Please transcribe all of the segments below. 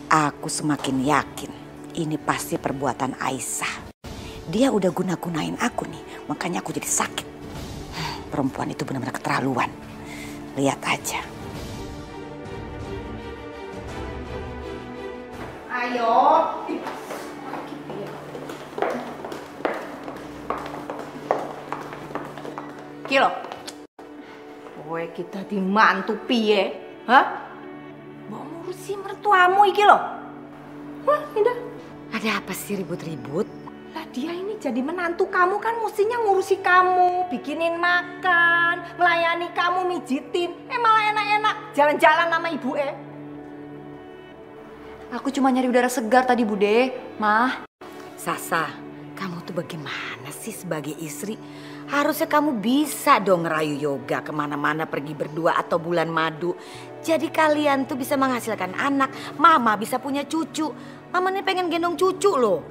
Aku semakin yakin ini pasti perbuatan Aisyah. Dia udah guna-gunain aku nih, makanya aku jadi sakit. Perempuan itu benar-benar keterlaluan. Lihat aja. Ayo. Kilo. Kowe kita di mantu piye? Hah? Mau ngurusi mertuamu iki lho. Wah, Indah. Ada apa sih ribut-ribut? Lah dia ini jadi menantu kamu kan mestinya ngurusi kamu, bikinin makan, melayani kamu, mijitin. Malah enak-enak jalan-jalan sama ibu Aku cuma nyari udara segar tadi, Bude. Mah. Sasa, kamu tuh bagaimana sih sebagai istri? Harusnya kamu bisa dong ngerayu Yoga kemana-mana pergi berdua atau bulan madu. Jadi kalian tuh bisa menghasilkan anak, mama bisa punya cucu. Mama nih pengen gendong cucu loh.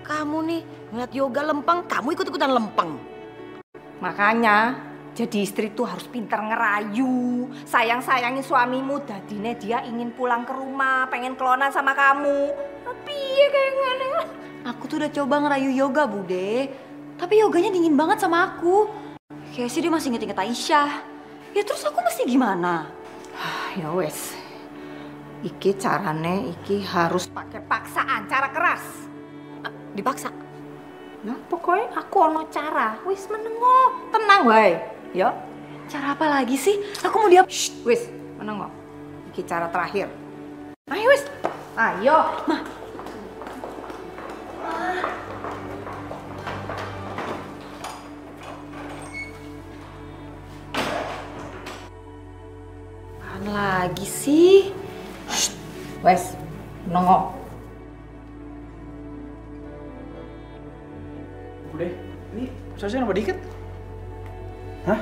Kamu nih ngeliat Yoga lempeng, kamu ikut-ikutan lempeng. Makanya jadi istri tuh harus pintar ngerayu, sayang-sayangin suamimu. Dadine dia ingin pulang ke rumah, pengen kelonan sama kamu. Tapi ya kayak ngene. Aku tuh udah coba ngerayu Yoga, Bude. Tapi Yoganya dingin banget sama aku. Kayak sih dia masih inget-inget Aisyah. Ya terus aku mesti gimana? Ya wes. Iki carane iki harus pakai paksaan, cara keras. Dipaksa? Nah pokoknya aku ono cara. Wis menengo, tenang wae. Ya. Cara apa lagi sih? Aku mau dia... Wis, menengo. Iki cara terakhir. Ayo wis. Ayo. Mah. Apaan lagi sih? Wes, menengo. Bude, ini sausnya nambah dikit? Hah?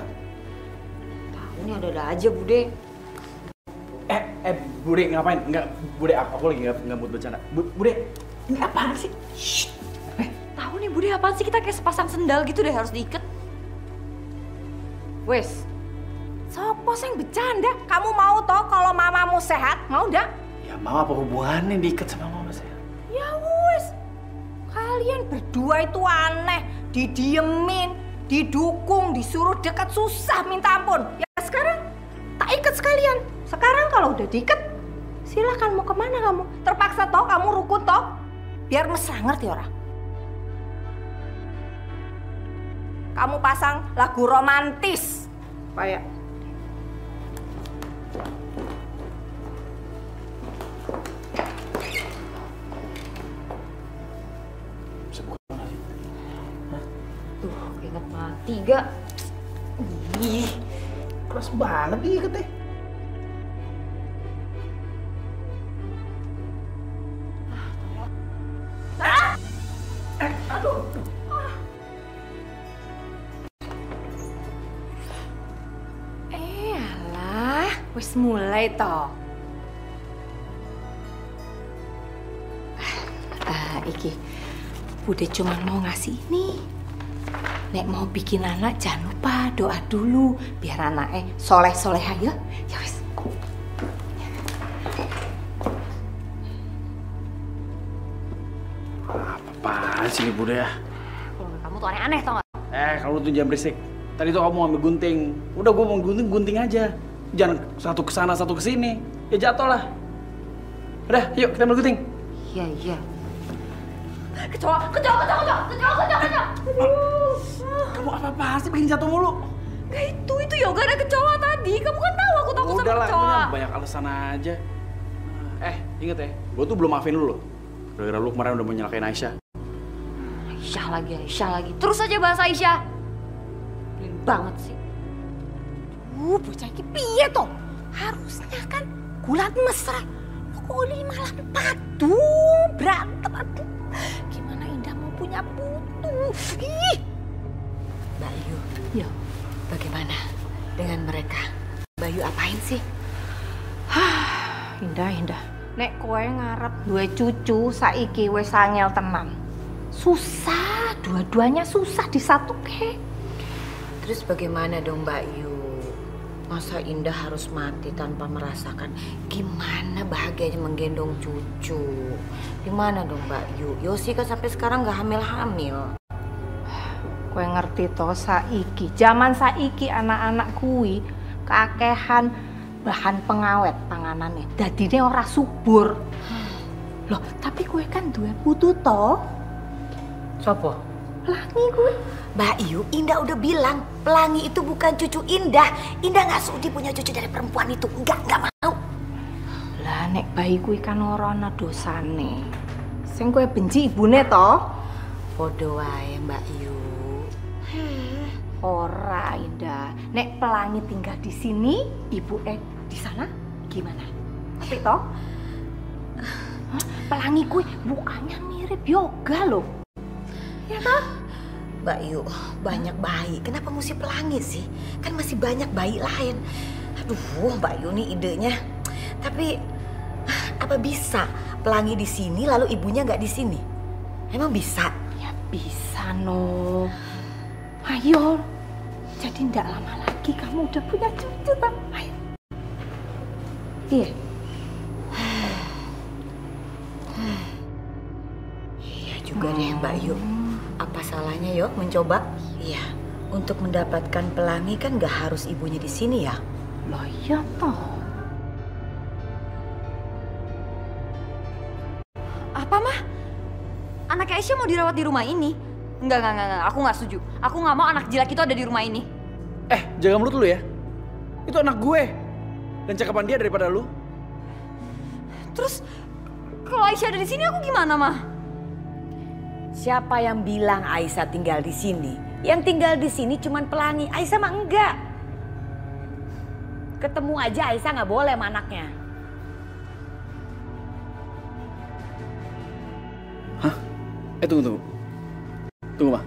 Tahu nih ada-ada aja, Bude. Bude ngapain? Enggak, Bude aku lagi nggak mood bercanda. Bude, ini apaan sih? Shh. Tahu nih, Bude, apaan sih kita kayak sepasang sendal gitu deh harus diikat. Wes, sopo sing bercanda? Kamu mau toh kalau mamamu sehat? Mau ndak? Ya mau apa hubungannya diikat sama mama saya? Ya wes, kalian berdua itu aneh, didiemin, didukung, disuruh dekat susah minta ampun. Ya sekarang tak ikat sekalian. Sekarang kalau udah diikat, silakan mau kemana kamu? Terpaksa toh kamu rukun toh? Biar mesra, ngerti orang? Kamu pasang lagu romantis. Kayak Tuh, keinget mati gak? Ih, keras banget diikat deh. aduh. Alah, wis mulai toh. Iki, Bude cuma mau ngasih ini. Nek mau bikin anak jangan lupa doa dulu biar anaknya soleh-solehah ya. Ya wis. Apaan sih ini Bude ya? Kalau kamu tuh aneh-aneh tau gak? Kalau tuh jangan berisik. Tadi tuh kamu ambil gunting. Udah gue mau gunting aja. Jangan satu ke sana satu ke sini. Ya jatuh lah. Udah, yuk kita ambil gunting. Iya. Kecoa. Kamu apa-apaan sih bikin jatuh mulu? Gak itu Yoga ada kecoa tadi. Kamu kan tahu aku takut sama Udahlah, kecoa. banyak alasan aja. Inget ya, gue tuh belum maafin lu loh. Gara-gara lu kemarin udah mau nyelakain Aisyah. Aisyah lagi. Terus aja bahas Aisyah. Belin banget sih. Bocah iki piye toh? Harusnya kan gulat mesra. Kok malah padu berantem. Aduh. Gimana Indah mau punya putu? Ih. Bayu, Ya, bagaimana dengan mereka? Bayu apain sih? Indah. Nek kowe ngarep duwe cucu saiki wis angel tenan. Susah, dua-duanya susah disatuke. Terus bagaimana dong Mbak Yu? Masa Indah harus mati tanpa merasakan gimana bahagianya menggendong cucu? Gimana dong Mbak Yu? Yosi kan sampai sekarang nggak hamil-hamil. Kowe ngerti toh saiki, zaman saiki anak-anak kuwi kakehan bahan pengawet panganane. Dadine ora subur. Loh, tapi kowe kan duwe putu toh? Sopo? Pelangi kuwi. Mbak Yu, Indah udah bilang Pelangi itu bukan cucu Indah. Indah nggak sudi punya cucu dari perempuan itu. Nggak mau. Lah nek bayi kuwi kan ora ana dosane. Sing kowe benci ibune toh? Podo wae Mbak Yu. Ora Indah. Nek Pelangi tinggal di sini, ibu di sana gimana? Tapi toh? Pelangi kuwi mukanya mirip Yoga loh. Ya toh? Mbak Yu, banyak bayi. Kenapa mesti Pelangi sih? Kan masih banyak bayi lain. Aduh, Mbak Yu nih idenya. Tapi apa bisa Pelangi di sini lalu ibunya nggak di sini? Emang bisa? Ya bisa no. Ayo. Jadi ndak lama lagi kamu udah punya cucu toh. Ayo. Iya. Iya juga deh Mbak Yu. Apa salahnya yuk mencoba? Iya, untuk mendapatkan Pelangi kan gak harus ibunya di sini ya. Loh iya toh. Apa mah? Anak Aisyah mau dirawat di rumah ini? Enggak, aku nggak setuju. Aku nggak mau anak jinak itu ada di rumah ini. Jaga mulut lu ya. Itu anak gue. Dan cakapan dia daripada lu. Terus kalau Aisyah ada di sini aku gimana mah? Siapa yang bilang Aisyah tinggal di sini? Yang tinggal di sini cuman Pelangi. Aisyah mah enggak. Ketemu aja Aisyah nggak boleh sama anaknya. Hah? Tunggu. Tunggu, Ma.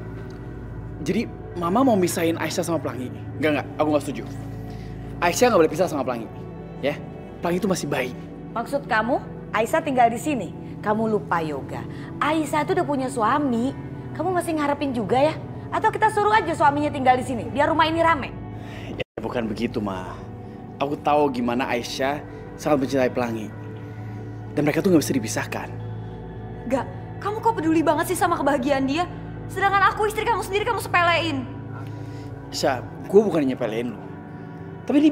Jadi Mama mau misahin Aisyah sama Pelangi? Enggak, aku nggak setuju. Aisyah nggak boleh pisah sama Pelangi. Ya, Pelangi itu masih bayi. Maksud kamu Aisyah tinggal di sini? Kamu lupa Yoga. Aisyah itu udah punya suami. Kamu masih ngarepin juga ya? Atau kita suruh aja suaminya tinggal di sini biar rumah ini rame? Ya bukan begitu, Ma. Aku tahu gimana Aisyah sangat mencintai Pelangi. Dan mereka tuh nggak bisa dipisahkan. Enggak, kamu kok peduli banget sih sama kebahagiaan dia? Sedangkan aku istri kamu sendiri kamu sepelein. Aisyah, gue bukan nyepelein lo. Tapi ini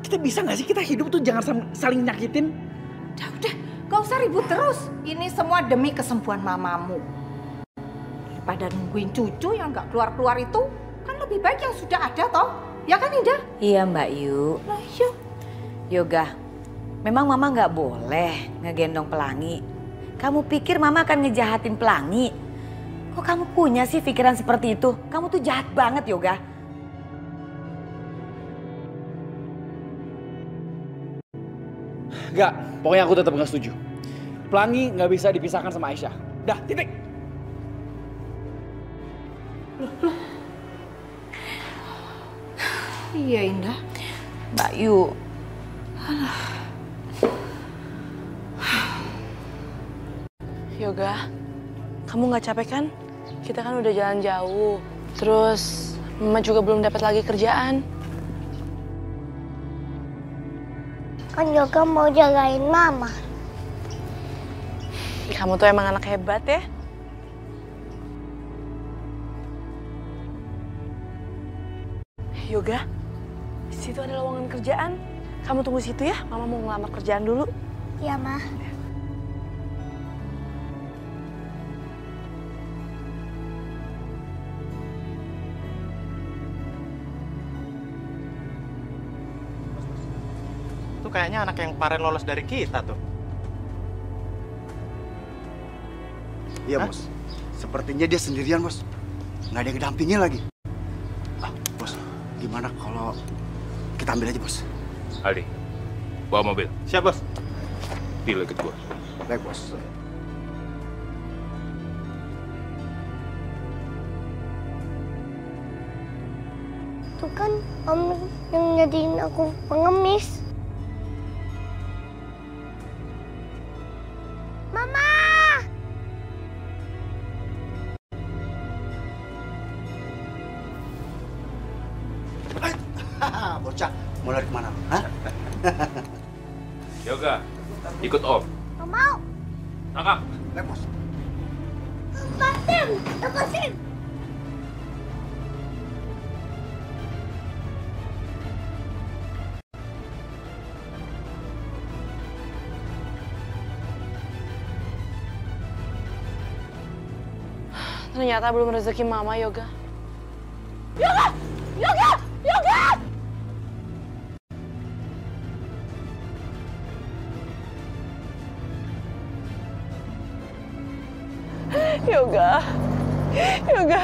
kita bisa nggak sih kita hidup tuh jangan saling nyakitin? Udah, gak usah ribut terus. Ini semua demi kesembuhan mamamu. Daripada nungguin cucu yang gak keluar-keluar itu, kan lebih baik yang sudah ada toh. Ya kan Indah? Iya Mbak Yu. Lah iya. Yoga, memang Mama nggak boleh ngegendong Pelangi. Kamu pikir Mama akan ngejahatin Pelangi? Kok kamu punya sih pikiran seperti itu? Kamu tuh jahat banget Yoga. Enggak, pokoknya aku tetap nggak setuju. Pelangi nggak bisa dipisahkan sama Aisyah. Dah, titik. Iya Indah. Mbak Yu. Yoga, kamu nggak capek kan? Kita kan udah jalan jauh. Terus Mama juga belum dapat lagi kerjaan. Kan Yoga mau jagain Mama. Kamu tuh emang anak hebat ya. Yoga, di situ ada lowongan kerjaan. Kamu tunggu situ ya, Mama mau ngelamar kerjaan dulu. Ya, Ma. Itu kayaknya anak yang kemarin lolos dari kita tuh. Iya, Hah? Bos. Sepertinya dia sendirian, Bos. Nggak ada yang ngedampingi lagi. Bos, gimana kalau kita ambil aja, Bos? Aldi, bawa mobil. Siap, Bos. Deal ikut gua. Baik, Bos. Itu kan Om yang jadiin aku pengemis. Mama! Hahaha, bocah. Mau lari kemana? Hah? Yoga, ikut Om. Nggak mau. Tangkap. Baik, Bos. Lepasin, lepasin. Ternyata belum rezeki Mama, Yoga. Yoga! Yoga! Yoga! Yoga. Yoga.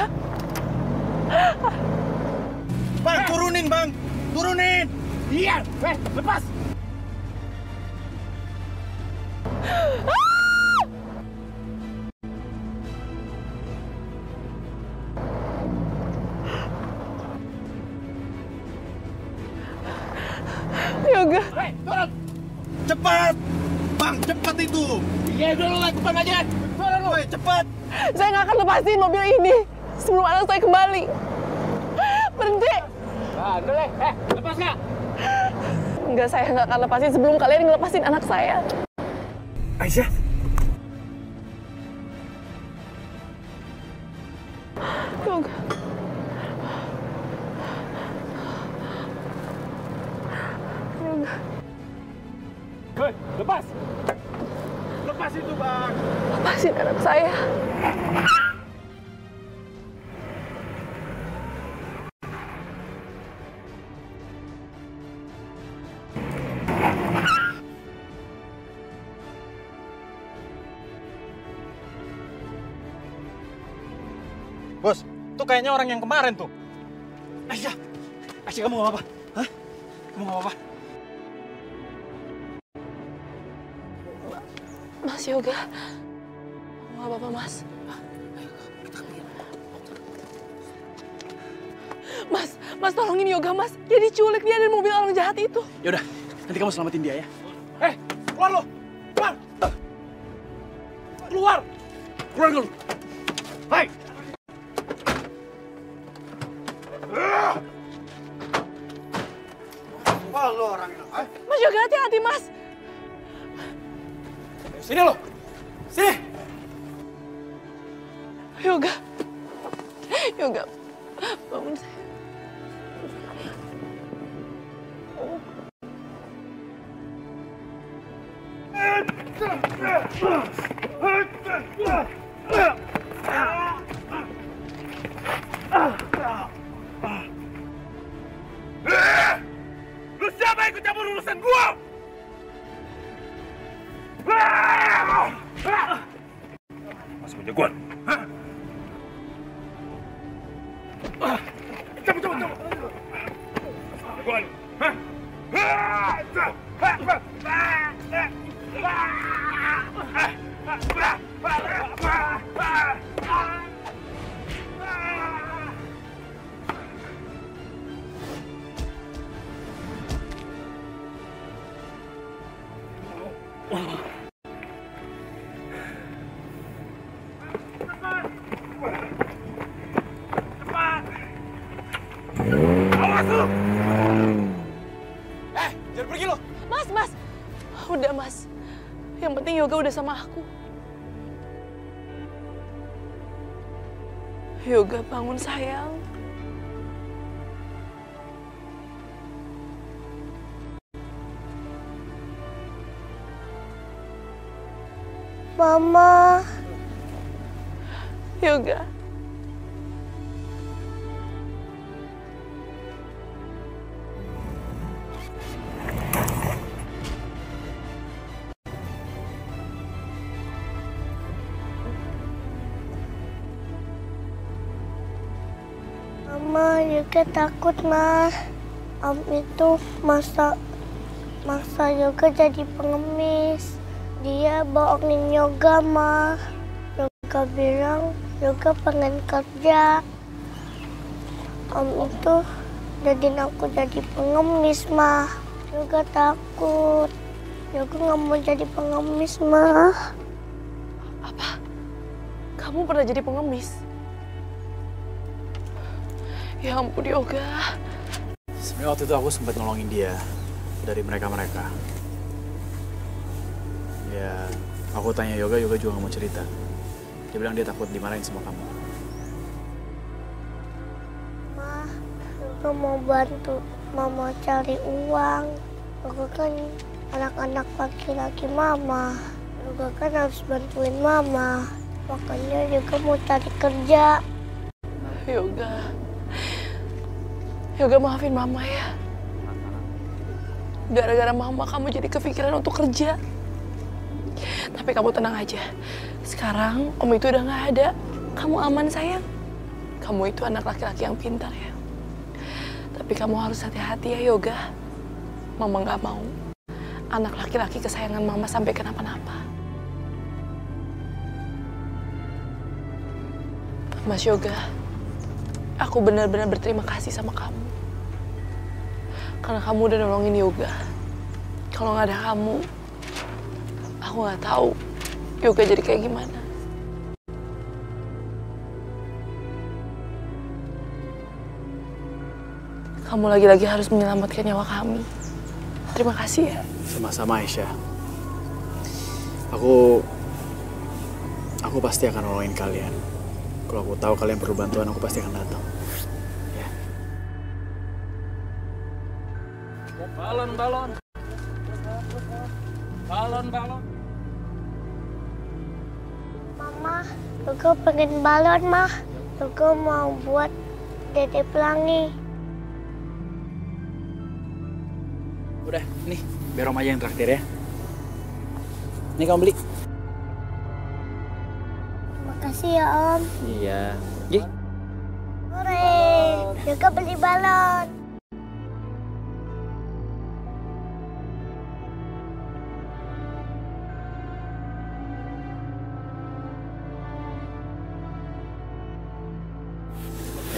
Bang, turunin bang! Turunin! Iya! Lepas! Yoga. Turun! Cepat! Bang, cepat itu! Iya, udah lu lakukan aja! Turun lu! Cepat! Saya nggak akan lepasin mobil ini sebelum anak saya kembali. Berhenti! Nah, udah deh! Lepas nggak? Enggak, saya nggak akan lepasin sebelum kalian ngelepasin anak saya. Aisyah! Yoga. Yoga. Hei, lepas! Lepas itu, Bang! Lepasin anak saya. Bos, tuh kayaknya orang yang kemarin tuh. Aisyah! Aisyah, kamu nggak apa-apa? Hah? Kamu nggak apa-apa? Mas Yoga. Nggak apa-apa, Mas. Mas tolongin Yoga, Mas. Dia diculik, dia ada di mobil orang jahat itu. Yaudah, nanti kamu selamatin dia ya. Keluar lo! Keluar! Keluar! Keluar dulu! Hai! Wah, lo orangnya. Mas Yoga, hati-hati, Mas. Sini lo! Sini! Yoga. Yoga. Bangun saya. Lu siapa yang ikut campur urusan gua? Masih punya gua? Cabut! Gua nih. Jangan pergi lo! Mas. Udah, Mas. Yang penting Yoga udah sama aku. Yoga, bangun sayang. Mama. Yoga. Mama juga takut, Ma. Om itu masa Yoga jadi pengemis. Dia bohongin Yoga, Ma. Yoga bilang Yoga pengen kerja. Om itu jadiin aku jadi pengemis, Ma. Yoga takut. Yoga nggak mau jadi pengemis, Ma. Apa? Kamu pernah jadi pengemis? Ya ampun, Yoga. Waktu itu aku sempat nolongin dia dari mereka-mereka. Ya, aku tanya Yoga juga gak mau cerita. Dia bilang dia takut dimarahin sama kamu. Ma, Yoga mau bantu Mama cari uang. Yoga kan anak-anak laki-laki Mama. Yoga kan harus bantuin Mama. Makanya Yoga mau cari kerja. Yoga maafin Mama ya. Gara-gara Mama kamu jadi kepikiran untuk kerja. Tapi kamu tenang aja. Sekarang Om itu udah gak ada. Kamu aman sayang. Kamu itu anak laki-laki yang pintar ya. Tapi kamu harus hati-hati ya Yoga. Mama gak mau anak laki-laki kesayangan Mama sampai kenapa-napa. Mas Yoga, aku benar-benar berterima kasih sama kamu. Karena kamu udah nolongin Yoga. Kalau nggak ada kamu, aku nggak tahu Yoga jadi kayak gimana. Kamu lagi-lagi harus menyelamatkan nyawa kami. Terima kasih ya. Sama-sama Aisyah. Aku pasti akan nolongin kalian. Kalau aku tahu kalian perlu bantuan, aku pasti akan datang. Ya. Balon. Mama, Yoga pengen balon, Mah. Yoga mau buat Dede Pelangi. Udah, nih, biar Om aja yang traktir ya. Nih kamu beli. Makasih ya, Om. Iya. Gih. Hore, Yoga beli balon.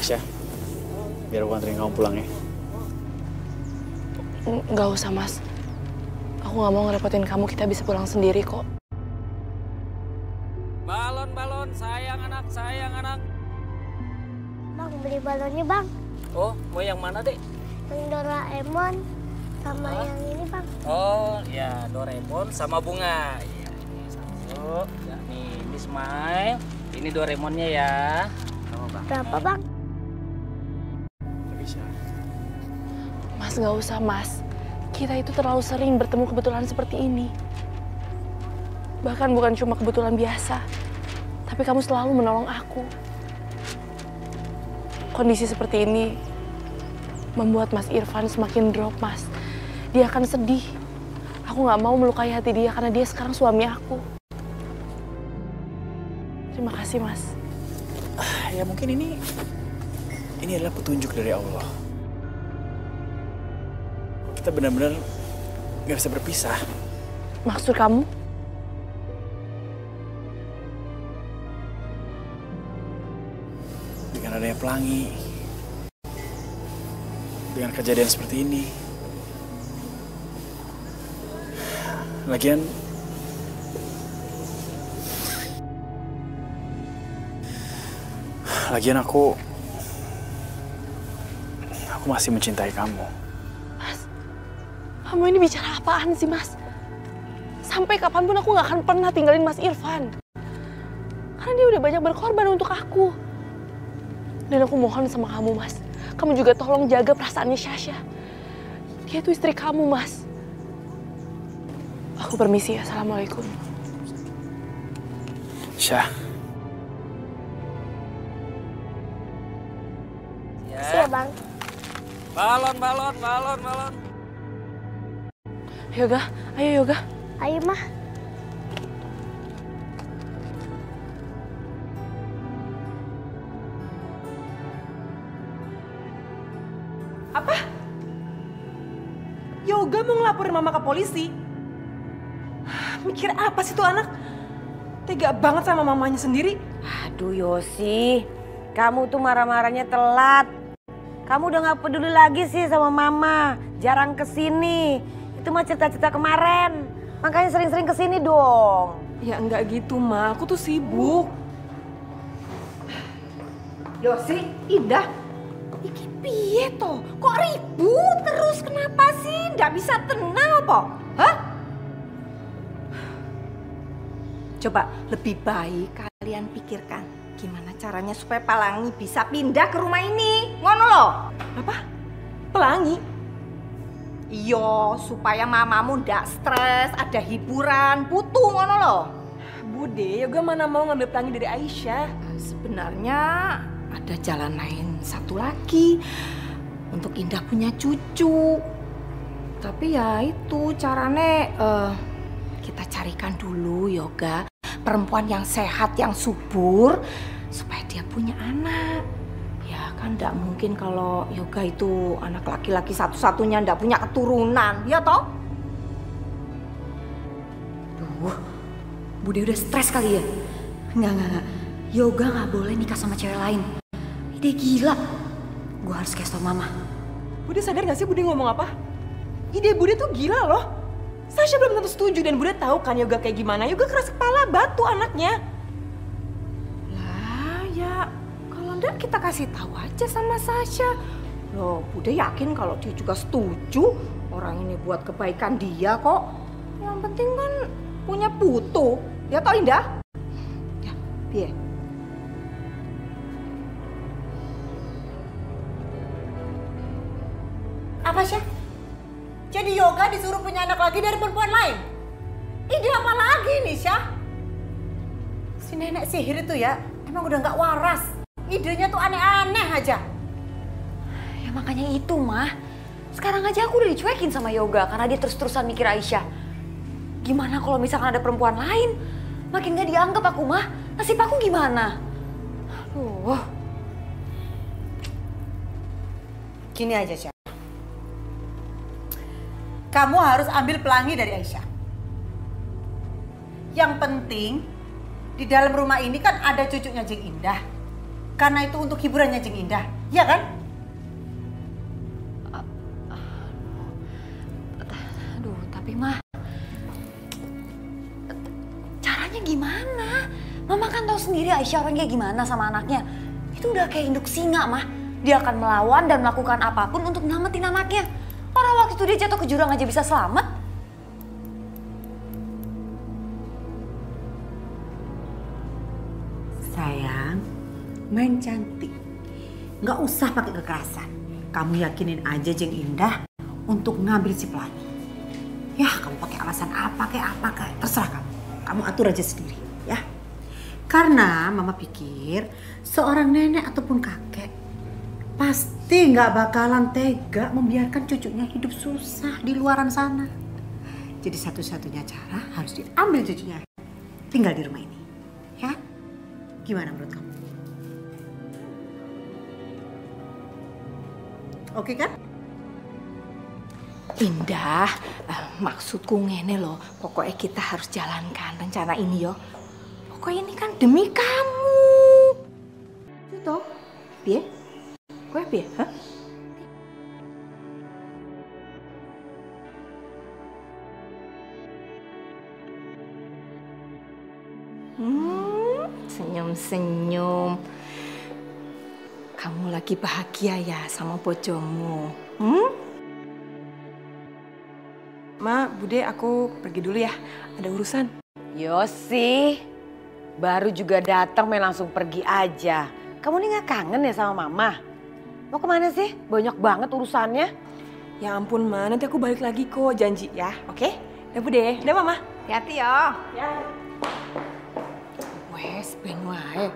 Aisyah, biar aku anterin kamu pulang ya. Nggak usah Mas. Aku nggak mau ngerepotin kamu. Kita bisa pulang sendiri kok. Balon, sayang anak. Bang, beli balonnya, Bang. Oh, mau yang mana, Dek? Yang Doraemon sama yang ini, Bang. Oh, ya Doraemon sama bunga. Iya, ini satu. Ya, ini Smile. Ini Doraemonnya ya. Oh, Bang. Berapa, Bang? Mas, nggak usah Mas. Kita itu terlalu sering bertemu kebetulan seperti ini. Bahkan bukan cuma kebetulan biasa. Tapi kamu selalu menolong aku. Kondisi seperti ini membuat Mas Irfan semakin drop, Mas. Dia akan sedih. Aku nggak mau melukai hati dia karena dia sekarang suami aku. Terima kasih, Mas. Ya mungkin ini adalah petunjuk dari Allah. Kita benar-benar nggak bisa berpisah. Maksud kamu? Dengan adanya Pelangi, dengan kejadian seperti ini, lagian aku masih mencintai kamu. Kamu ini bicara apaan sih, Mas? Sampai kapanpun aku gak akan pernah tinggalin Mas Irfan. Karena dia udah banyak berkorban untuk aku. Dan aku mohon sama kamu, Mas. Kamu juga tolong jaga perasaannya Syasha. Dia itu istri kamu, Mas. Aku permisi ya. Assalamualaikum. Syah. Makasih ya, Bang. Balon. Yoga, ayo Yoga. Ayo, Mah. Apa? Yoga mau ngelaporin Mama ke polisi? Mikir apa sih tuh anak? Tega banget sama mamanya sendiri. Aduh Yosi, kamu tuh marah-marahnya telat. Kamu udah gak peduli lagi sih sama Mama. Jarang kesini. Itu mah cerita-cerita kemarin. Makanya sering-sering kesini dong. Ya enggak gitu, Ma. Aku tuh sibuk. Yosi, Ida. Piye toh? Kok ribut terus? Kenapa sih? Nggak bisa tenang apa? Hah? Coba lebih baik kalian pikirkan gimana caranya supaya Pelangi bisa pindah ke rumah ini. Ngono loh. Apa? Pelangi? Iya, supaya mamamu ndak stres, ada hiburan, putu ngono loh. Bude, Yoga mana mau ngambil Pelangi dari Aisyah? Sebenarnya ada jalan lain satu lagi untuk Indah punya cucu. Tapi ya itu carane kita carikan dulu Yoga perempuan yang sehat, yang subur supaya dia punya anak. Ya kan ndak mungkin kalau Yoga itu anak laki-laki satu-satunya ndak punya keturunan, ya toh? Duh, Bude udah stres kali ya? Enggak. Yoga nggak boleh nikah sama cewek lain. Ide gila. Gue harus kasih tau mama. Bude sadar gak sih Bude ngomong apa? Ide Bude tuh gila loh. Sasha belum tentu setuju dan Bude tahu kan Yoga kayak gimana. Yoga keras kepala, batu anaknya. Lah ya kalau enggak kita kasih tahu aja sama Sasha. Loh, Bude yakin kalau dia juga setuju. Orang ini buat kebaikan dia kok. Yang penting kan punya putu. Ya toh Indah? Ya, piye? Apa sih? Jadi Yoga disuruh punya anak lagi dari perempuan lain? Ide apa lagi nih, Syah? Si nenek sihir itu ya, emang udah nggak waras. Idenya tuh aneh-aneh aja. Ya makanya itu, Mah. Sekarang aja aku udah dicuekin sama Yoga karena dia terus-terusan mikir Aisyah. Gimana kalau misalkan ada perempuan lain? Makin gak dianggap aku, Mah. Nasib aku gimana? Aduh. Gini aja, Syah. Kamu harus ambil Pelangi dari Aisyah. Yang penting, di dalam rumah ini kan ada cucunya Jeng Indah. Karena itu untuk hiburannya Jeng Indah, ya kan? Aduh, tapi Mah, caranya gimana? Mama kan tahu sendiri Aisyah orangnya gimana sama anaknya. Itu udah kayak induk singa, Mah. Dia akan melawan dan melakukan apapun untuk nyelamatin anaknya. Orang waktu itu dia jatuh ke jurang aja bisa selamat. Sayang, main cantik. Nggak usah pakai kekerasan. Kamu yakinin aja Jeng Indah untuk ngambil si Pelangi. Ya, kamu pakai alasan apa kayak terserah kamu. Kamu atur aja sendiri, ya. Karena mama pikir seorang nenek ataupun kakek pasti nggak bakalan tega membiarkan cucunya hidup susah di luaran sana. Jadi satu-satunya cara harus diambil cucunya. Tinggal di rumah ini. Ya? Gimana menurut kamu? Oke kan? Indah, maksudku ngene loh. Pokoknya kita harus jalankan rencana ini yo. Pokoknya ini kan demi kamu. Itu, piye? Gue piye? Hah? Senyum-senyum. Kamu lagi bahagia ya sama bojomu? Ma, Bude, aku pergi dulu ya. Ada urusan. Yosi, baru juga datang main langsung pergi aja. Kamu nih nggak kangen ya sama mama? Mau kemana sih? Banyak banget urusannya. Ya ampun, Ma. Nanti aku balik lagi kok. Janji ya, oke? Dah, Bude. Dah, Mama. Hati-hati ya. Ya. Wes, ben wae.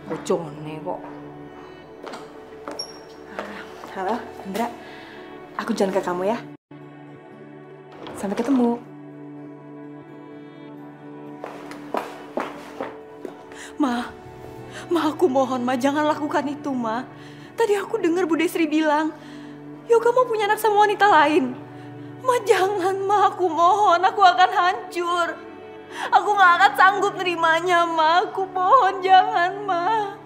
Bojone kok. Halo, Indra. Aku jalan ke kamu ya. Sampai ketemu. Ma, aku mohon, Ma, jangan lakukan itu, Ma. Tadi aku dengar Bude Sri bilang, Yoga mau punya anak sama wanita lain. Ma, jangan, Ma, aku mohon, aku akan hancur. Aku gak akan sanggup nerimanya, Ma. Aku mohon, jangan, Ma.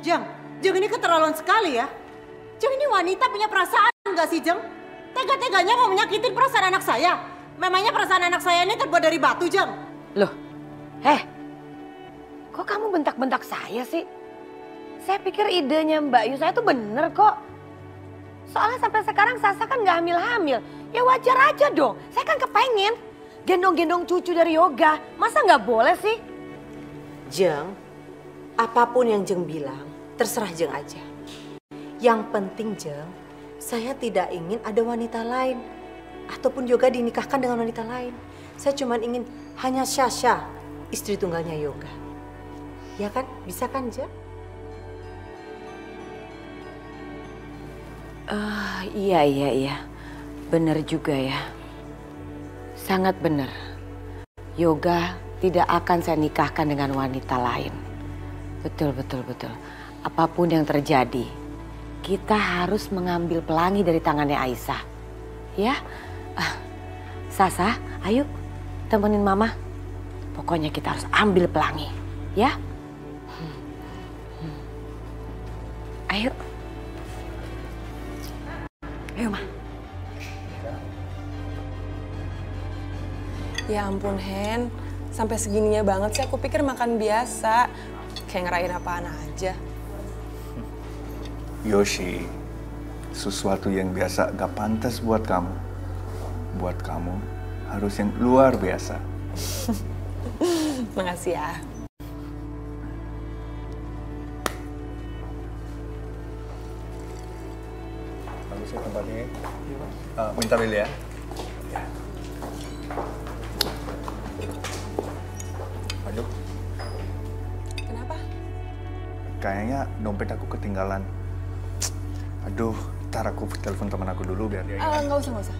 Jeng ini keterlaluan sekali ya. Jeng ini wanita punya perasaan nggak sih, Jeng? Tega-teganya mau menyakitin perasaan anak saya. Memangnya perasaan anak saya ini terbuat dari batu, Jeng? Loh, kok kamu bentak-bentak saya sih? Saya pikir idenya Mbak Yu saya tuh bener kok. Soalnya sampai sekarang Sasa kan nggak hamil-hamil. Ya wajar aja dong. Saya kan kepengen gendong-gendong cucu dari Yoga. Masa nggak boleh sih? Jeng, apapun yang Jeng bilang, terserah Jeng aja. Yang penting Jeng, saya tidak ingin ada wanita lain. Ataupun Yoga dinikahkan dengan wanita lain. Saya cuma ingin hanya Sasha, istri tunggalnya Yoga. Ya kan? Bisa kan Jeng? Iya. Bener juga ya. Sangat bener. Yoga tidak akan saya nikahkan dengan wanita lain. Betul. Apapun yang terjadi, kita harus mengambil pelangi dari tangannya Aisyah. Ya? Sasa, ayo temenin Mama. Pokoknya kita harus ambil pelangi. Ya? Ayo. Ayo, Ma. Ya ampun, Hen. Sampai segininya banget sih, aku pikir makan biasa. Kayak ngerayain apaan aja. Yoshi, sesuatu yang biasa gak pantas buat kamu. Buat kamu harus yang luar biasa. Makasih ya. Bagus ya tempatnya. Minta Lili ya. Maju. Kenapa? Kayaknya dompet aku ketinggalan. Aduh, ntar aku telepon teman aku dulu biar dia ingat. Nggak usah.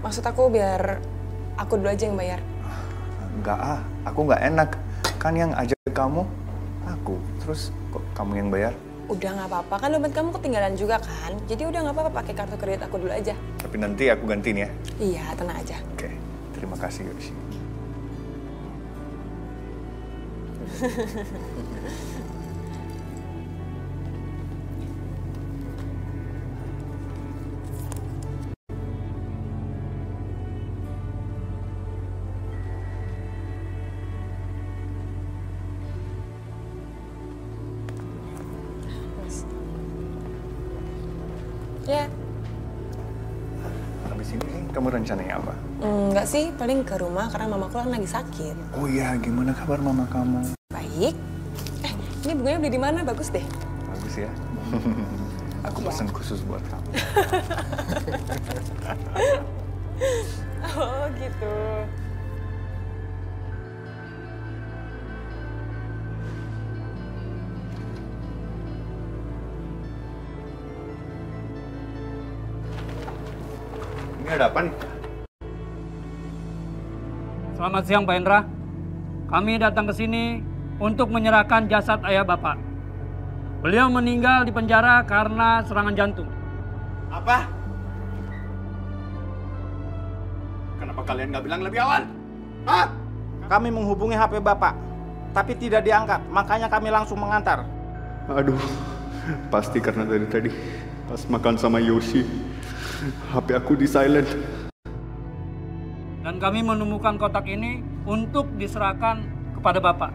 Maksud aku biar aku dulu aja yang bayar. Enggak aku nggak enak. Kan yang ajak kamu, aku. Terus kok kamu yang bayar? Udah nggak apa-apa, kan dompet kamu ketinggalan juga kan. Jadi udah nggak apa-apa, pakai kartu kredit aku dulu aja. Tapi nanti aku gantiin ya? Iya, tenang aja. Oke, terima kasih Yoshi. Ya. Habis ini kamu rencananya apa? Enggak sih, paling ke rumah karena mamaku kan lagi sakit. Oh iya, gimana kabar mama kamu? Baik. Ini bunganya beli di mana? Bagus deh. Bagus ya. Aku pesan khusus buat kamu. Oh gitu. Ini ada apa nih? Selamat siang Pak Hendra. Kami datang ke sini untuk menyerahkan jasad ayah Bapak. Beliau meninggal di penjara karena serangan jantung. Apa? Kenapa kalian nggak bilang lebih awal? Hah? Kami menghubungi HP Bapak, tapi tidak diangkat. Makanya kami langsung mengantar. Aduh, pasti karena dari tadi pas makan sama Yoshi, HP aku di silent. Dan kami menemukan kotak ini untuk diserahkan kepada Bapak.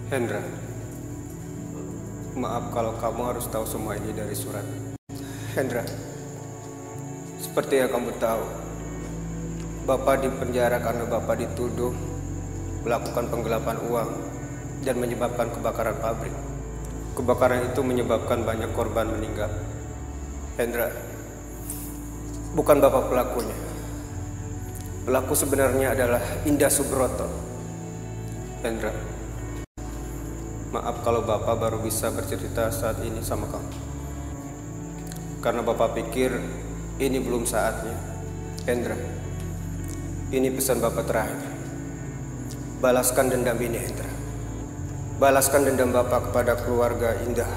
Hendra, maaf kalau kamu harus tahu semua ini dari surat. Hendra, seperti yang kamu tahu, Bapak dipenjara karena Bapak dituduh melakukan penggelapan uang dan menyebabkan kebakaran pabrik. Kebakaran itu menyebabkan banyak korban meninggal. Hendra, bukan Bapak pelakunya. Pelaku sebenarnya adalah Indah Subroto. Hendra, maaf kalau Bapak baru bisa bercerita saat ini sama kamu. Karena Bapak pikir ini belum saatnya. Hendra, ini pesan Bapak terakhir. Balaskan dendam ini, Hendra. Balaskan dendam Bapak kepada keluarga Indah.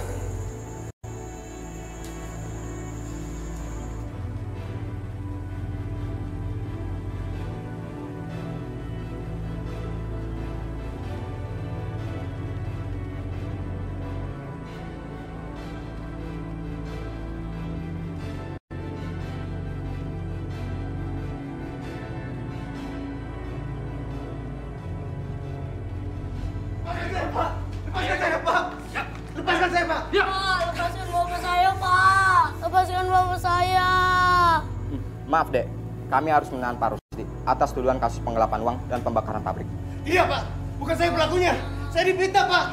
Maaf, Dek. Kami harus menahan Pak Rusdi atas tuduhan kasus penggelapan uang dan pembakaran pabrik. Iya, Pak. Bukan saya pelakunya. Saya difitnah, Pak.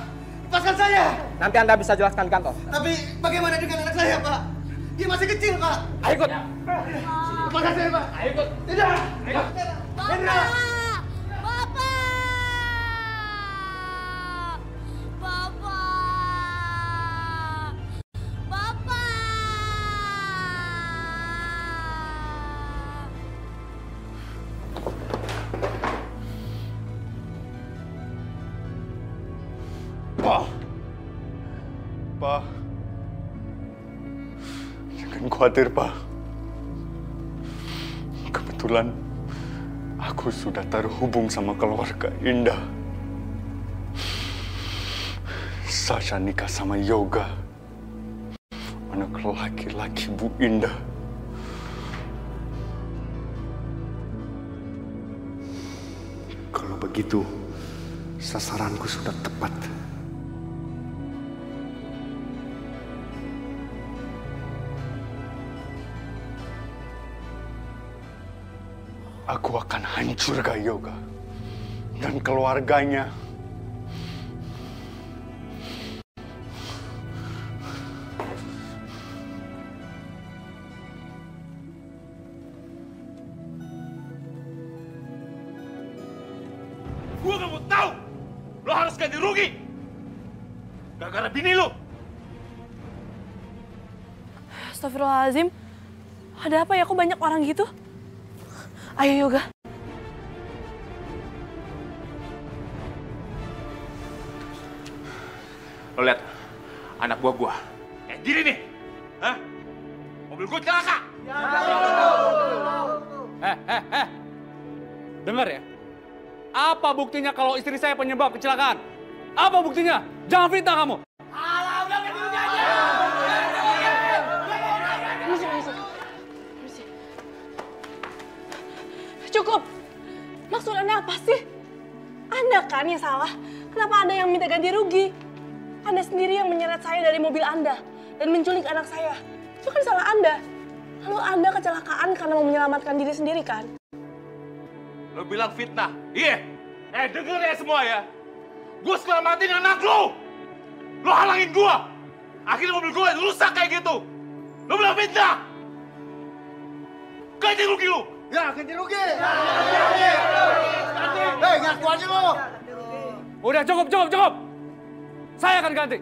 Lepaskan saya. Nanti Anda bisa jelaskan di kantor. Tapi bagaimana dengan anak saya, Pak? Dia masih kecil, Pak. Ayo ikut. Lepaskan saya, Pak. Ayo ikut. Tidak. Ayo. Hendra. Pak, jangan khawatir, Pak. Kebetulan aku sudah terhubung sama keluarga Indah. Sasha nikah sama Yoga, anak laki-laki Bu Indah. Kalau begitu, sasaranku sudah tepat. Aku akan hancurkan Yoga dan keluarganya. Gua gak mau tahu. Lo harus ganti rugi. Gara-gara bini lo. Astagfirullahaladzim. Ada apa ya? Kok banyak orang gitu? Ayo, Yoga. Lo lihat, anak buah gua. Kayak gini nih. Hah? Mobil gua celaka. Dengar ya. Apa buktinya kalau istri saya penyebab kecelakaan? Apa buktinya? Jangan fitnah kamu. Cukup. Maksud Anda apa sih? Anda kan yang salah. Kenapa Anda yang minta ganti rugi? Anda sendiri yang menyeret saya dari mobil Anda dan menculik anak saya. Itu kan salah Anda. Lalu Anda kecelakaan karena mau menyelamatkan diri sendiri kan? Lo bilang fitnah? Iya. Denger ya semua ya. Gue selamatin anak lo. Lo halangin gue. Akhirnya mobil gue rusak kayak gitu. Lo bilang fitnah? Ganti rugi lo. Ya, ganti rugi. Hei, ngaku aja lo. Udah cukup. Saya akan ganti.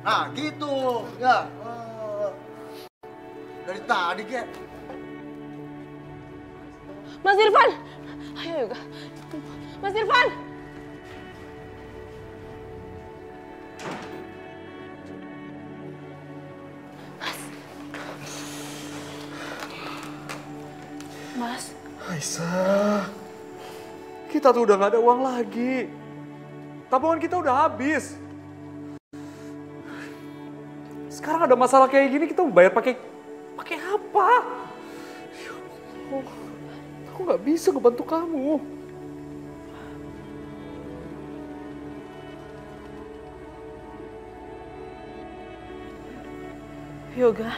Nah, gitu. Ya. Dari tadi, Kek. Mas Irfan. Ayo, Yoga. Mas Irfan. Mas. Aisyah, kita tuh udah gak ada uang lagi. Tabungan kita udah habis. Sekarang ada masalah kayak gini, kita mau bayar pakai apa? Ya Allah, aku gak bisa ngebantu kamu. Yoga,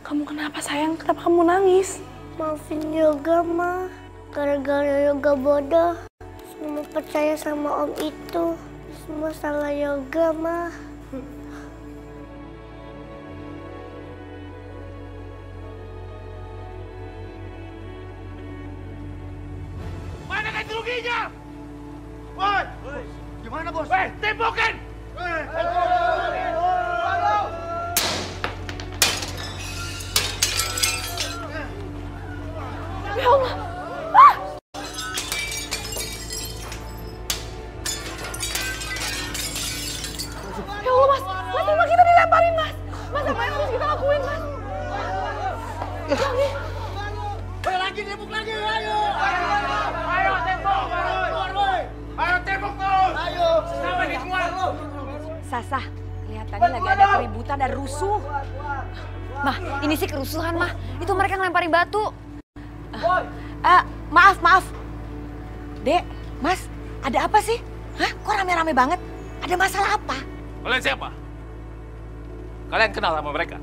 kamu kenapa sayang? Kenapa kamu nangis? Maafin Yoga, Ma. Gara-gara Yoga bodoh. Semua percaya sama Om itu. Semua salah Yoga, Ma. Mana ganti ruginya? Woi! Gimana, Bos? Woi, tembokin! Ya Allah! Ah! Ya Allah, Mas! Mas, sama kita dilemparin, Mas! Mas, apa yang harus kita lakuin, Mas? Ayo lagi, tembok lagi, ayo! Ayo, tembok! Ayo, tembok terus! Ayo! Sampai di keluar! Sasa, kelihatannya lagi ada keributan dan rusuh. Mah, ini sih kerusuhan, Mah. Itu mereka ngelemparin batu. Maaf. Dek, Mas, ada apa sih? Hah? Kok rame-rame banget? Ada masalah apa? Kalian siapa? Kalian kenal sama mereka?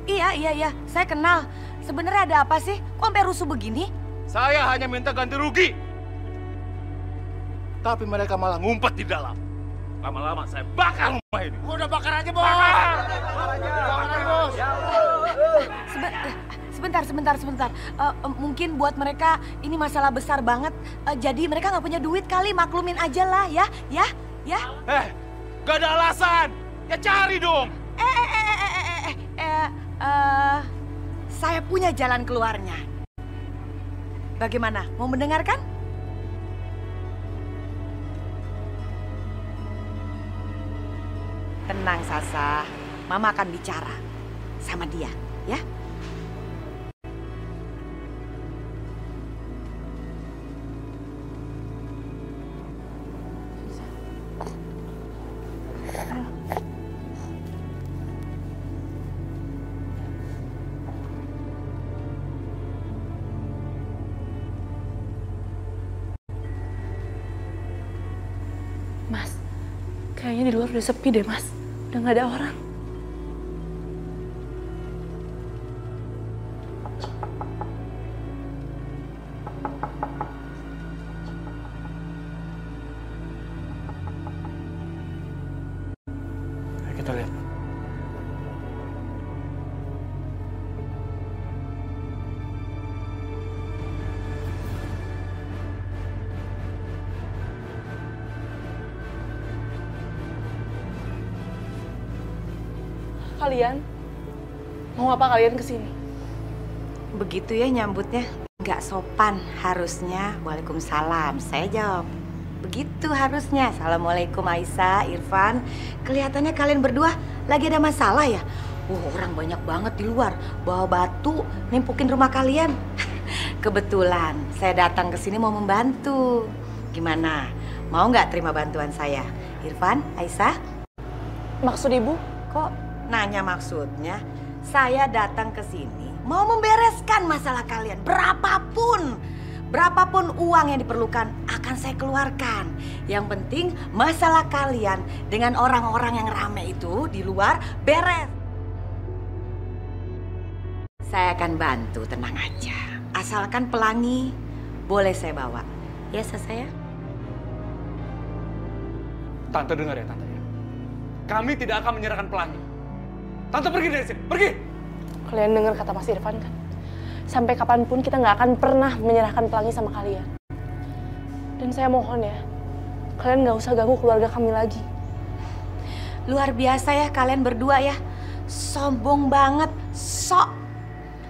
Iya. Saya kenal. Sebenarnya ada apa sih? Kok sampai rusuh begini? Saya hanya minta ganti rugi. Tapi mereka malah ngumpet di dalam. Lama-lama saya bakar rumah ini. Udah bakar aja, Bos. Bakar, Bos. Sebentar. Mungkin buat mereka ini masalah besar banget. Jadi mereka nggak punya duit kali, maklumin aja lah ya. Gak ada alasan. Ya cari dong. Saya punya jalan keluarnya. Bagaimana? Mau mendengarkan? Tenang, Sasa. Mama akan bicara sama dia, ya. Mas, kayaknya di luar udah sepi deh, Mas. Udah nggak ada orang. Ayo kita lihat. Kalian? Mau apa kalian kesini? Begitu ya nyambutnya. Nggak sopan harusnya. Waalaikumsalam. Saya jawab. Begitu harusnya. Assalamualaikum Aisyah, Irfan. Kelihatannya kalian berdua lagi ada masalah ya? Orang banyak banget di luar. Bawa batu, nimpukin rumah kalian. Kebetulan saya datang ke sini mau membantu. Gimana? Mau nggak terima bantuan saya? Irfan, Aisyah? Maksud ibu? Kok nanya maksudnya? Saya datang ke sini mau membereskan masalah kalian. Berapapun uang yang diperlukan akan saya keluarkan. Yang penting masalah kalian dengan orang-orang yang rame itu di luar beres. Saya akan bantu, tenang aja. Asalkan pelangi boleh saya bawa. Ya, saya. Tante dengar ya, Tante ya. Kami tidak akan menyerahkan pelangi. Tante pergi dari sini, pergi! Kalian dengar kata Mas Irfan kan? Sampai kapanpun kita nggak akan pernah menyerahkan pelangi sama kalian. Dan saya mohon ya, kalian nggak usah ganggu keluarga kami lagi. Luar biasa ya kalian berdua ya. Sombong banget, sok.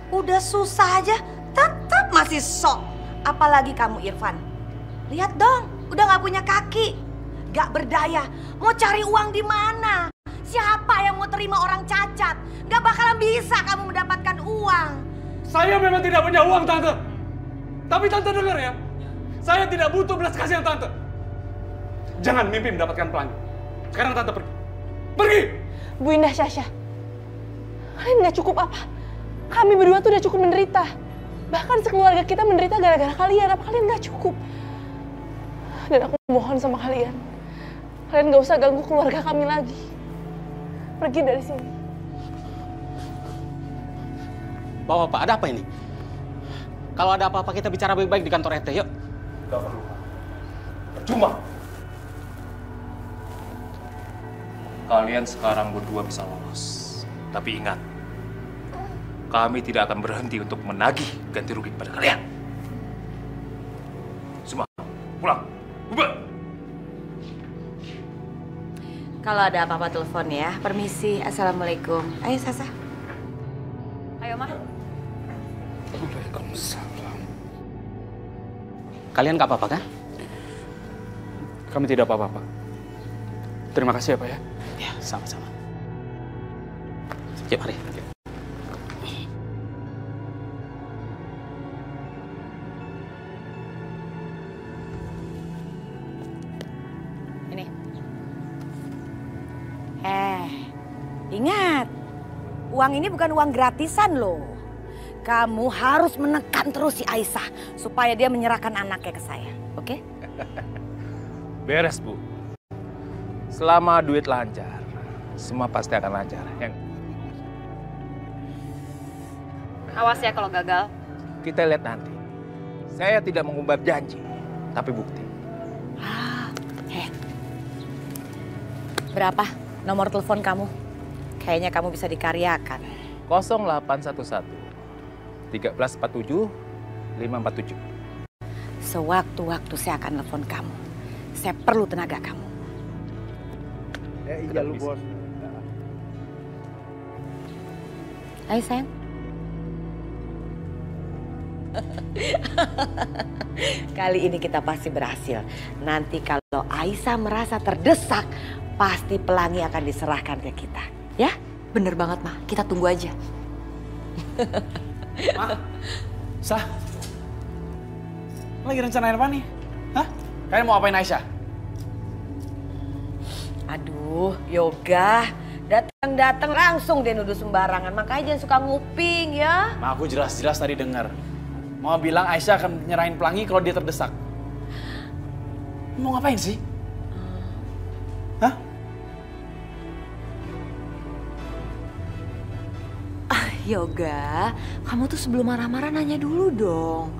Udah susah aja, tetap masih sok. Apalagi kamu Irfan. Lihat dong, udah nggak punya kaki. Gak berdaya, mau cari uang di mana? Siapa yang mau terima orang cacat? Gak bakalan bisa kamu mendapatkan uang. Saya memang tidak punya uang, Tante. Tapi Tante dengar ya, saya tidak butuh belas kasihan Tante. Jangan mimpi mendapatkan pelangi. Sekarang Tante pergi. Pergi! Bu Indah, Syasha, kalian gak cukup apa? Kami berdua tuh udah cukup menderita. Bahkan sekeluarga kita menderita gara-gara kalian. Apa kalian gak cukup? Dan aku mohon sama kalian, kalian gak usah ganggu keluarga kami lagi. Pergi dari sini. Bapak, ada apa ini? Kalau ada apa-apa kita bicara baik-baik di kantor RT, yuk. Gak perlu. Percuma. Kalian sekarang berdua bisa lolos. Tapi ingat, kami tidak akan berhenti untuk menagih ganti rugi kepada kalian. Semua, pulang. Bubar. Kalau ada apa-apa telepon ya. Permisi. Assalamualaikum. Ayo Sasa. Ayo Ma. Waalaikumsalam. Kalian nggak apa-apa kan? Kami tidak apa-apa, Pak. Terima kasih ya, Pak ya. Ya, sama-sama. Yuk, mari. Ini. Ingat. Uang ini bukan uang gratisan loh. Kamu harus menekan terus si Aisyah supaya dia menyerahkan anaknya ke saya. Oke? Beres, Bu. Selama duit lancar, semua pasti akan lancar. Awas ya kalau gagal. Kita lihat nanti. Saya tidak mengumbar janji, tapi bukti. Berapa nomor telepon kamu? Kayaknya kamu bisa dikaryakan. 0811 1347 547. Sewaktu-waktu saya akan telepon kamu. Saya perlu tenaga kamu. Iya lu bos. Ayo sayang. Kali ini kita pasti berhasil. Nanti kalau Aisyah merasa terdesak, pasti pelangi akan diserahkan ke kita. Ya? Bener banget, Ma. Kita tunggu aja. Ma, Sah. Lagi rencanain apa nih? Hah? Kalian mau apain Aisyah? Aduh, Yoga. Datang-datang langsung dia nuduh sembarangan. Makanya jangan suka nguping ya. Ma, aku jelas-jelas tadi dengar. Mau bilang Aisyah akan nyerahin pelangi kalau dia terdesak. Mau ngapain sih? Hah? Yoga, kamu tuh sebelum marah-marah nanya dulu dong.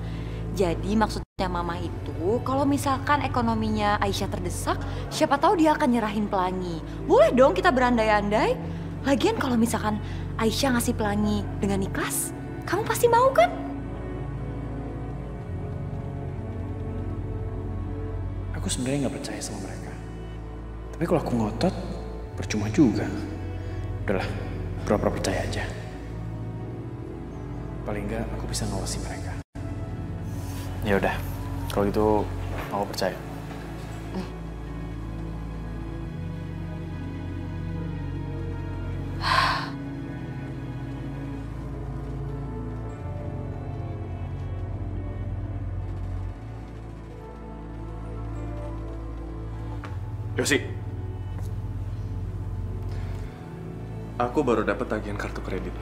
Jadi maksudnya Mama itu kalau misalkan ekonominya Aisyah terdesak, siapa tahu dia akan nyerahin pelangi. Boleh dong kita berandai-andai. Lagian kalau misalkan Aisyah ngasih pelangi dengan ikhlas, kamu pasti mau kan? Aku sebenarnya nggak percaya sama mereka. Tapi kalau aku ngotot, percuma juga. Udahlah, pura-pura percaya aja. Paling nggak aku bisa ngawasi mereka. Ya udah, kalau gitu aku percaya. Yosi, aku baru dapat tagihan kartu kredit.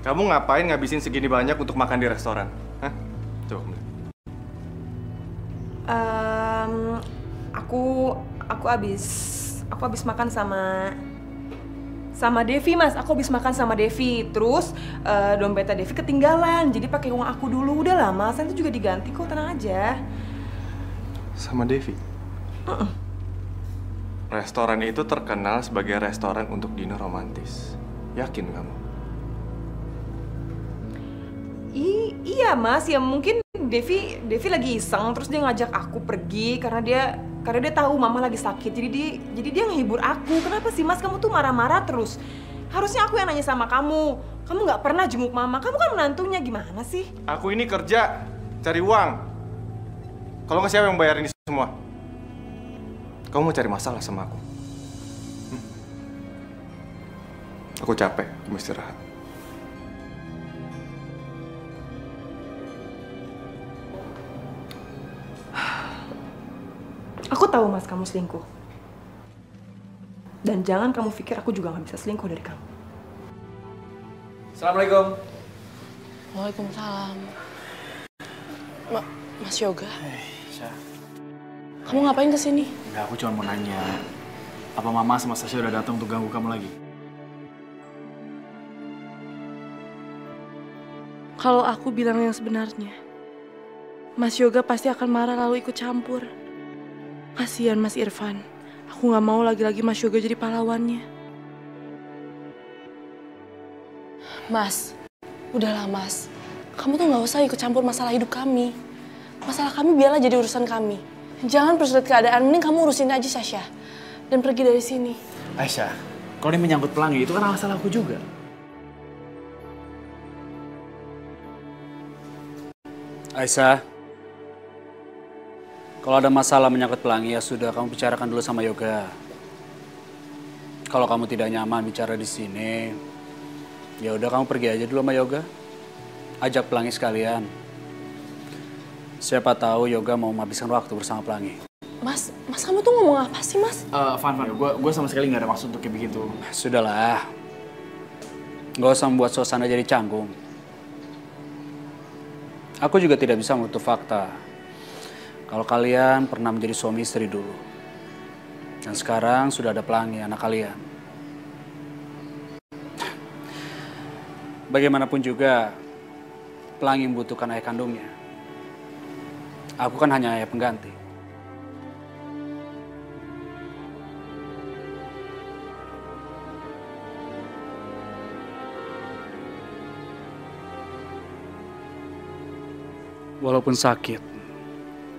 Kamu ngapain ngabisin segini banyak untuk makan di restoran? Hah? Coba kamu lihat. Aku habis makan sama Devi, Mas. Aku habis makan sama Devi. Terus dompetnya Devi ketinggalan. Jadi pakai uang aku dulu. Udah lama, saya itu juga diganti kok, tenang aja. Sama Devi? Restoran itu terkenal sebagai restoran untuk dinner romantis. Yakin kamu? Iya Mas, ya mungkin Devi lagi iseng terus dia ngajak aku pergi karena dia tahu Mama lagi sakit. Jadi dia ngehibur aku. Kenapa sih Mas kamu tuh marah-marah terus? Harusnya aku yang nanya sama kamu. Kamu nggak pernah jenguk Mama. Kamu kan menantunya, gimana sih? Aku ini kerja, cari uang. Kalau nggak siapa yang bayar ini semua? Kamu mau cari masalah sama aku? Aku capek, aku mau istirahat. Aku tahu Mas kamu selingkuh. Dan jangan kamu pikir aku juga nggak bisa selingkuh dari kamu. Assalamualaikum. Waalaikumsalam. Mas Yoga. Syah. Kamu ngapain kesini? Enggak, aku cuma mau nanya. Apa Mama sama Sasha udah datang untuk ganggu kamu lagi? Kalau aku bilang yang sebenarnya, Mas Yoga pasti akan marah lalu ikut campur. Kasihan Mas Irfan. Aku gak mau lagi-lagi Mas Yoga jadi pahlawannya. Mas, udahlah Mas. Kamu tuh gak usah ikut campur masalah hidup kami. Masalah kami biarlah jadi urusan kami. Jangan persulit keadaan, mending kamu urusin aja Sasha. Dan pergi dari sini. Aisyah, kalau ini menyangkut Pelangi itu kan masalah aku juga. Aisyah, kalau ada masalah menyangkut Pelangi ya sudah kamu bicarakan dulu sama Yoga. Kalau kamu tidak nyaman bicara di sini, ya udah kamu pergi aja dulu sama Yoga. Ajak Pelangi sekalian. Siapa tahu Yoga mau menghabiskan waktu bersama Pelangi. Mas kamu tuh ngomong apa sih Mas? Van, gue sama sekali nggak ada maksud untuk kayak begitu. Sudahlah, nggak usah membuat suasana jadi canggung. Aku juga tidak bisa menutup fakta kalau kalian pernah menjadi suami istri dulu. Dan sekarang sudah ada Pelangi, anak kalian. Bagaimanapun juga, Pelangi membutuhkan ayah kandungnya. Aku kan hanya ayah pengganti. Walaupun sakit,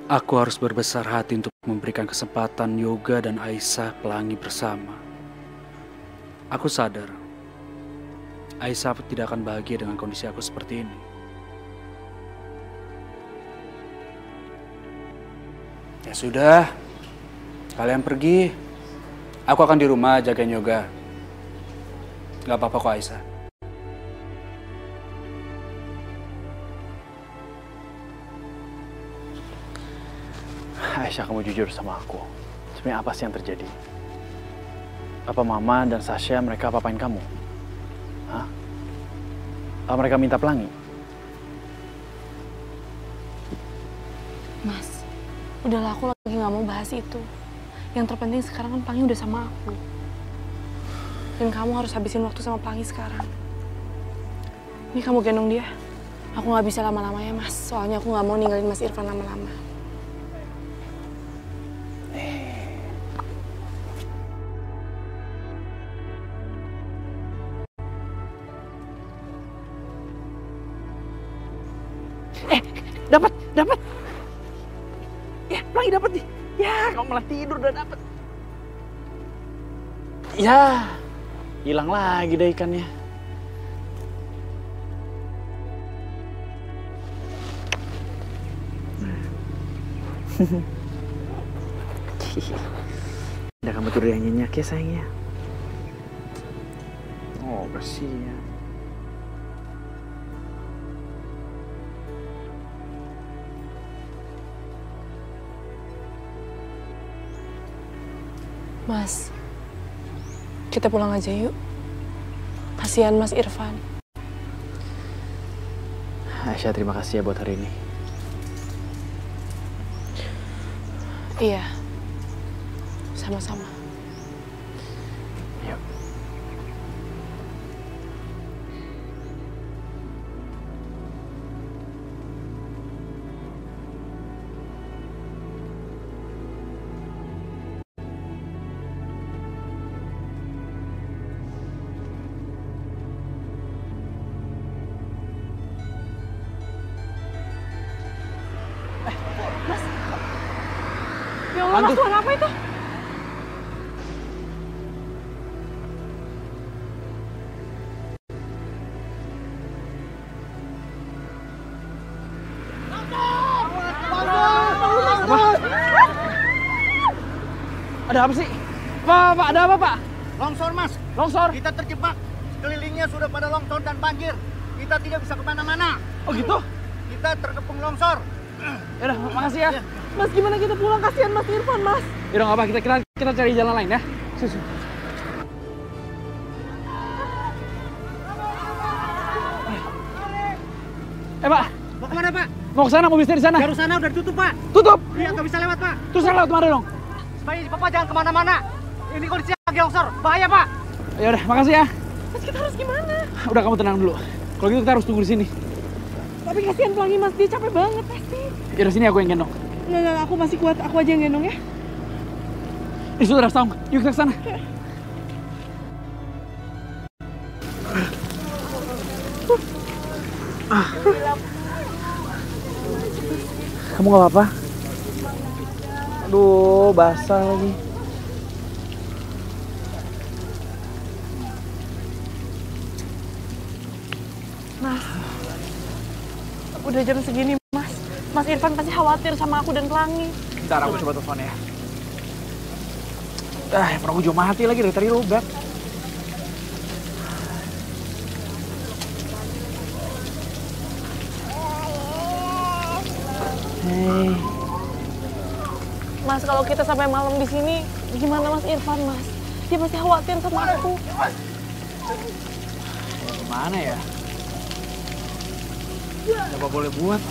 aku harus berbesar hati untuk memberikan kesempatan Yoga dan Aisyah Pelangi bersama. Aku sadar, Aisyah tidak akan bahagia dengan kondisi aku seperti ini. Ya sudah, kalian pergi. Aku akan di rumah jagain Yoga. Gak apa-apa kok Aisyah. Aisyah, kamu jujur sama aku. Sebenarnya apa sih yang terjadi? Apa Mama dan Sasha mereka apa-apain kamu? Hah? Apa mereka minta Pelangi? Mas, udahlah aku lagi gak mau bahas itu. Yang terpenting sekarang kan Pelangi udah sama aku. Dan kamu harus habisin waktu sama Pelangi sekarang. Ini kamu gendong dia. Aku gak bisa lama-lama ya Mas. Soalnya aku gak mau ninggalin Mas Irfan lama-lama. Dapat. Ya, Pelangi dapat nih. Ya, kamu malah tidur udah dapat. Ya, hilang lagi deh ikannya. Udah kamu tidur yang nyenyak ya sayangnya. Oh, kasihan. Mas, kita pulang aja yuk. Kasihan Mas Irfan. Aisyah, terima kasih ya buat hari ini. Iya, sama-sama. Yuk. Ya Allah, Mas, suara apa itu? Apa? Ada apa sih? Pak, ada apa, Pak? Longsor, Mas. Longsor? Kita terjebak. Sekelilingnya sudah pada longsor dan banjir. Kita tidak bisa kemana-mana. Oh gitu? Kita terkepung longsor. Yaudah, makasih ya. Mas, gimana kita pulang? Kasihan Mas Irfan, Mas. Yaudah, nggak apa, kita cari jalan lain ya. Susu. Pak. Mau kemana, Pak? Mau ke sana, mobilnya di sana. Jalur sana udah ditutup, Pak. Tutup? Iya, nggak bisa lewat, Pak. Terus lewat mana dong? Supaya Bapak jangan kemana-mana. Ini kondisi lagi longsor. Bahaya, Pak. Yaudah, makasih ya. Mas, kita harus gimana? Udah, kamu tenang dulu. Kalau gitu kita harus tunggu di sini. Tapi kasihan Pelangi Mas, dia capek banget pasti. Yaudah sini aku yang gendong. Enggak, aku masih kuat, aku aja yang gendong ya. Sudah Sam, yuk kita ke sana. Kamu gak apa-apa? Aduh, basah lagi. Mas, udah jam segini Mas. Mas Irfan pasti khawatir sama aku dan Pelangi. Ntar aku coba telepon ya. Handphone aku juga mati lagi dari tadi lobet. Hei. Mas, kalau kita sampai malam di sini, gimana Mas Irfan, Mas? Dia pasti khawatir sama aku. Gimana ya? Apa boleh buat?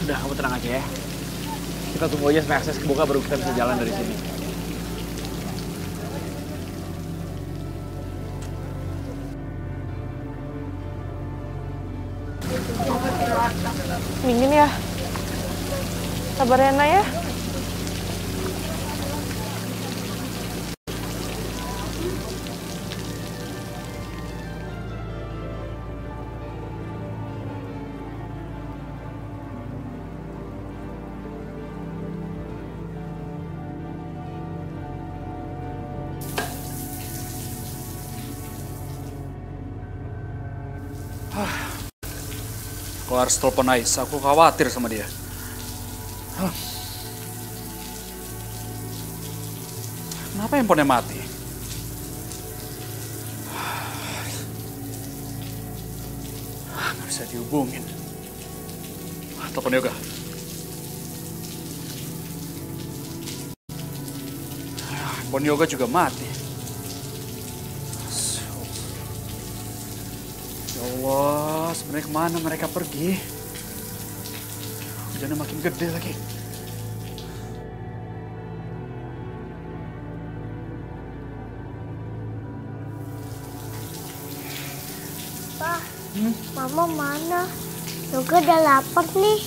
Udah, kamu tenang aja ya. Kita tunggu aja sampai akses kebuka baru kita bisa jalan dari sini. Dingin ya. Sabar ya, Nak ya. Aku harus telepon Ais, aku khawatir sama dia. Kenapa handphonenya mati? Nggak bisa dihubungin. Telepon Yoga. Handphone Yoga juga mati. Ya Allah, sebenarnya kemana mereka pergi? Hujannya makin gede lagi. Pak, Mama mana? Yoga udah lapar nih.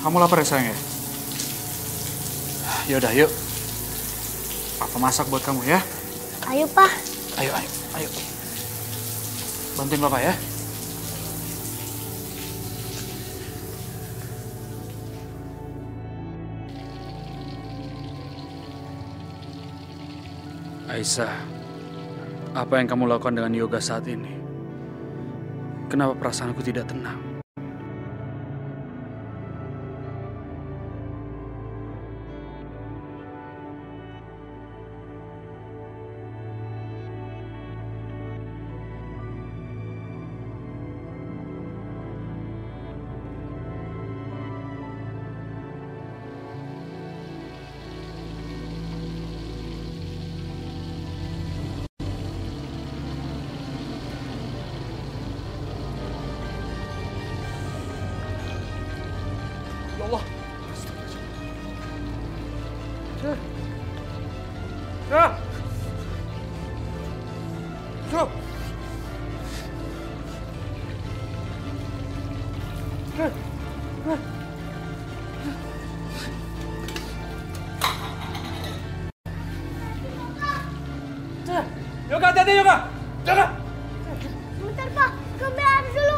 Kamu lapar ya sayang ya? Yaudah yuk. Papa masak buat kamu ya. Ayo, Pak. Ayo. Bantuin Bapak ya. Aisyah, apa yang kamu lakukan dengan Yoga saat ini? Kenapa perasaanku tidak tenang? Allah. Yoga, hati-hati Yoga. Yoga. Bentar, Pak. Ambil air dulu.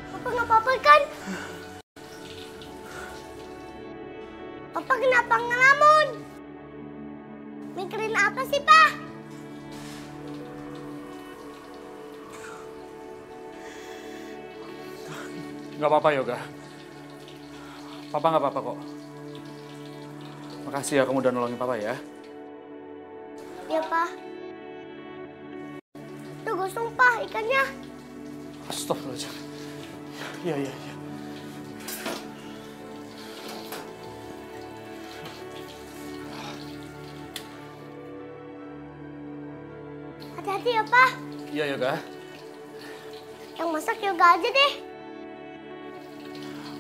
Papa nggak apa-apa kan? Papa kenapa ngelamun? Mikirin apa sih, Pak? Gak apa-apa Yoga. Papa gak apa-apa kok. Makasih ya kamu udah nolongin Papa ya. Ya, Pak. Tuh gosong, Pak, ikannya. Astagfirullahaladzim. Iya. Hati-hati ya, Pak. Iya, Yoga. Yang masak Yoga aja deh.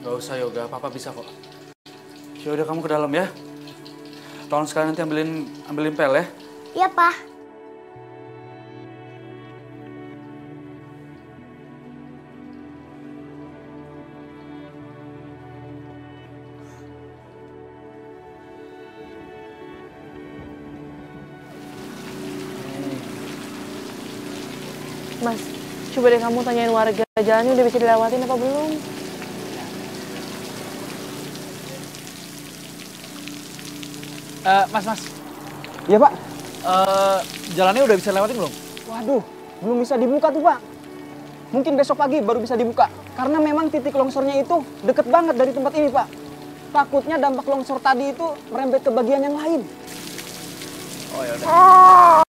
Gak usah, Yoga. Papa bisa kok. Ya udah, kamu ke dalam ya. Tolong sekalian nanti ambilin pel ya. Iya, Pak. Mas, coba deh kamu tanyain warga jalannya udah bisa dilewatin apa belum? Mas. Iya, Pak. Jalannya udah bisa lewatin belum? Waduh, belum bisa dibuka tuh, Pak. Mungkin besok pagi baru bisa dibuka. Karena memang titik longsornya itu deket banget dari tempat ini, Pak. Takutnya dampak longsor tadi itu merembet ke bagian yang lain. Oh, ya udah.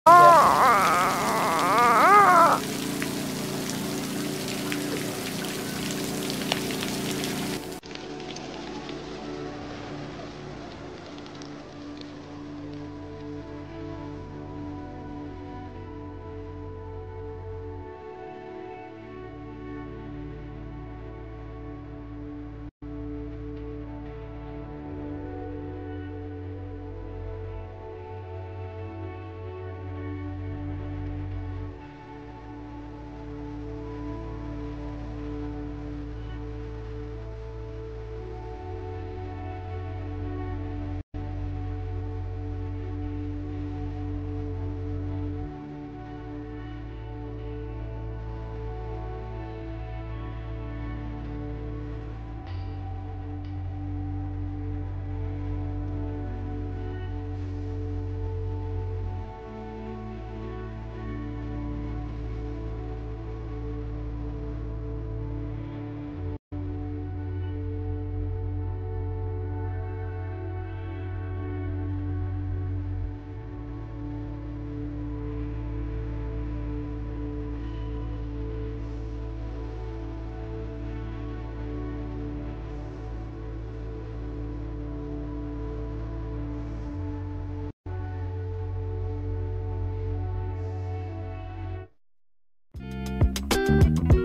Thank you.